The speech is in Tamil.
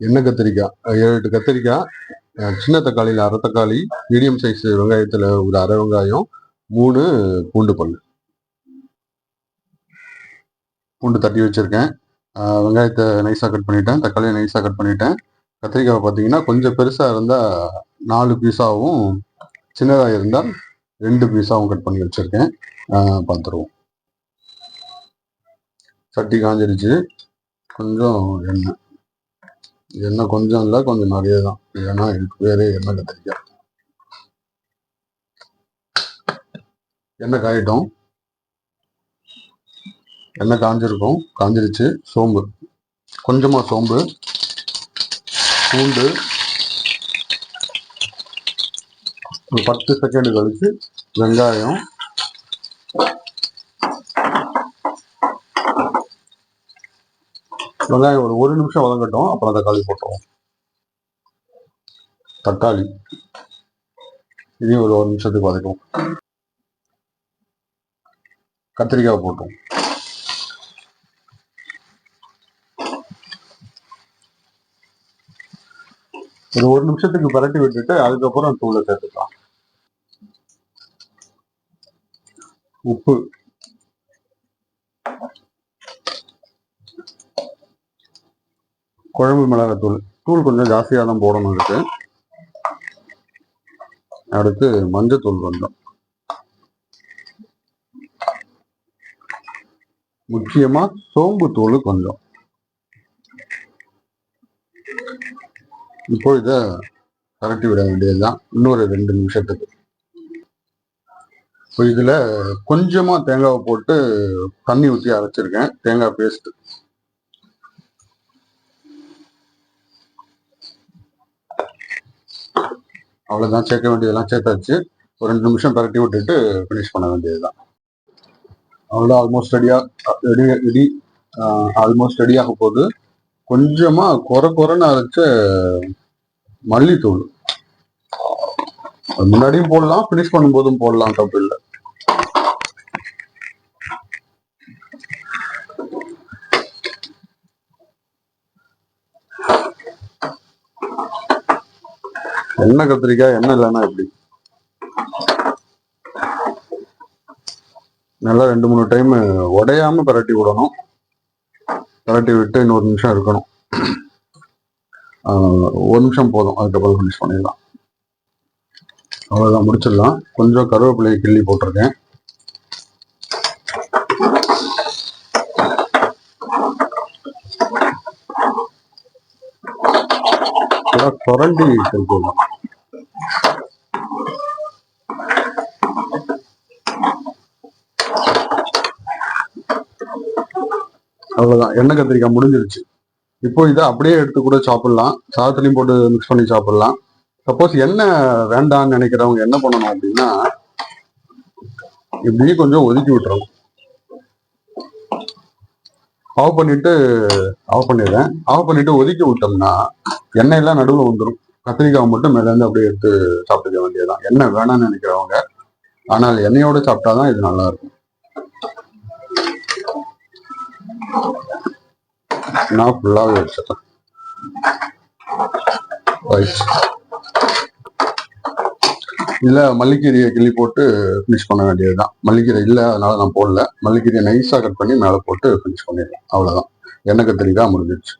எண்ணெய் கத்திரிக்காய் 7-8 கத்திரிக்காய், சின்ன தக்காளியில் அரை தக்காளி, மீடியம் சைஸ் வெங்காயத்தில் ஒரு அரை வெங்காயம், 3 பூண்டு பல். பூண்டு தட்டி வச்சுருக்கேன். வெங்காயத்தை நைஸாக கட் பண்ணிட்டேன், தக்காளியை நைஸாக கட் பண்ணிட்டேன். கத்திரிக்காய் பார்த்தீங்கன்னா கொஞ்சம் பெருசாக இருந்தால் 4 பீஸாகவும், சின்னதாக இருந்தால் 2 பீஸாகவும் கட் பண்ணி வச்சுருக்கேன். பார்த்துருவோம். சட்டி காஞ்சிருச்சு. கொஞ்சம் எண்ணெய் கொஞ்சம் இல்லை, கொஞ்சம் நிறைய தான். ஏன்னா இதுக்கு பேரே எண்ணெய் கத்திரிக்காய். எண்ணெய் காயிட்டோம். எண்ணெய் காஞ்சிருச்சு. சோம்பு, கொஞ்சமாக சோம்பு, பூண்டு, ஒரு 10 செகண்ட் கழிச்சு வெங்காயம், வெங்காயம் ஒரு 1 நிமிஷம் வதங்கட்டும். அப்புறம் தக்காளி போட்டுருவோம். தக்காளி இதையும் ஒரு 1 நிமிஷத்துக்கு வதக்கும். கத்திரிக்காய் போட்டோம். ஒரு 1 நிமிஷத்துக்கு பரட்டி விட்டுட்டு அதுக்கப்புறம் தூளை சேர்த்துக்கலாம். உப்பு, குழம்பு மிளகாத்தூள், தூள் கொஞ்சம் ஜாஸ்தியாக தான் போடணும் இருக்கு. அடுத்து மஞ்சத்தூள் கொஞ்சம், முக்கியமா சோம்பு தூள் கொஞ்சம். இப்போ இதை கரட்டி விட வேண்டியதுதான் இன்னொரு 2 நிமிஷத்துக்கு. இப்போ இதுல கொஞ்சமா தேங்காவை போட்டு தண்ணி ஊற்றி அரைச்சிருக்கேன், தேங்காய் பேஸ்ட். அவ்வளோதான், சேர்க்க வேண்டியதெல்லாம் சேர்த்தாச்சு. ஒரு 2 நிமிஷம் பரட்டி விட்டுட்டு ஃபினிஷ் பண்ண வேண்டியதுதான். அவ்வளோ ஆல்மோஸ்ட் ரெடியாக போகுது. கொஞ்சமா குறைன்னு அரைச்ச மல்லித்தூள் முன்னாடியும் போடலாம், ஃபினிஷ் பண்ணும்போதும் போடலாம், தப்பு இல்லை. எண்ணெய் கத்திரிக்காய் எண்ணெய் இல்லைன்னா எப்படி? நல்லா 2-3 டைம் உடையாம பரட்டி விடணும். பரட்டி விட்டு இன்னொரு நிமிஷம் இருக்கணும். 1 நிமிஷம் போதும், அதுக்கப்புறம் ஃபினிஷ் பண்ணிடலாம். அவ்வளோதான், முடிச்சிடலாம். கொஞ்சம் கருவேப்பிலையை கிள்ளி போட்டிருக்கேன். சுரண்டி சேர்த்துடலாம். அவ்வளோதான், எண்ணெய் கத்திரிக்காய் முடிஞ்சிருச்சு. இப்போ இதை அப்படியே எடுத்து கூட சாப்பிடலாம், சாதத்துலையும் போட்டு மிக்ஸ் பண்ணி சாப்பிடலாம். சப்போஸ் எண்ணெய் வேண்டான்னு நினைக்கிறவங்க என்ன பண்ணணும் அப்படின்னா, இப்படி கொஞ்சம் ஒதுக்கி விட்டுறணும். ஆஃப் பண்ணிட்டு ஒதுக்கி விட்டோம்னா எண்ணெயெல்லாம் நடுவில் வந்துடும். கத்திரிக்காய் மட்டும் மேலேருந்து அப்படியே எடுத்து சாப்பிட்டுக்க வேண்டியதுதான், எண்ணெய் வேணாம்னு நினைக்கிறவங்க. ஆனால் எண்ணெயோடு சாப்பிட்டாதான் இது நல்லா இருக்கும். நான் ஃபுல்லாகவே வச்சுட்டேன். இல்லை, மல்லிக்கீரையை கிள்ளி போட்டு ஃபினிஷ் பண்ண வேண்டியதுதான். மல்லிக்கீரை இல்லை, அதனால நான் போடல. மல்லிக்கீரையை நைஸாக கட் பண்ணி மேலே போட்டு ஃபினிஷ் பண்ணிடலாம். அவ்வளோதான், எண்ணெய் கத்திரிக்காய் முடிஞ்சிருச்சு.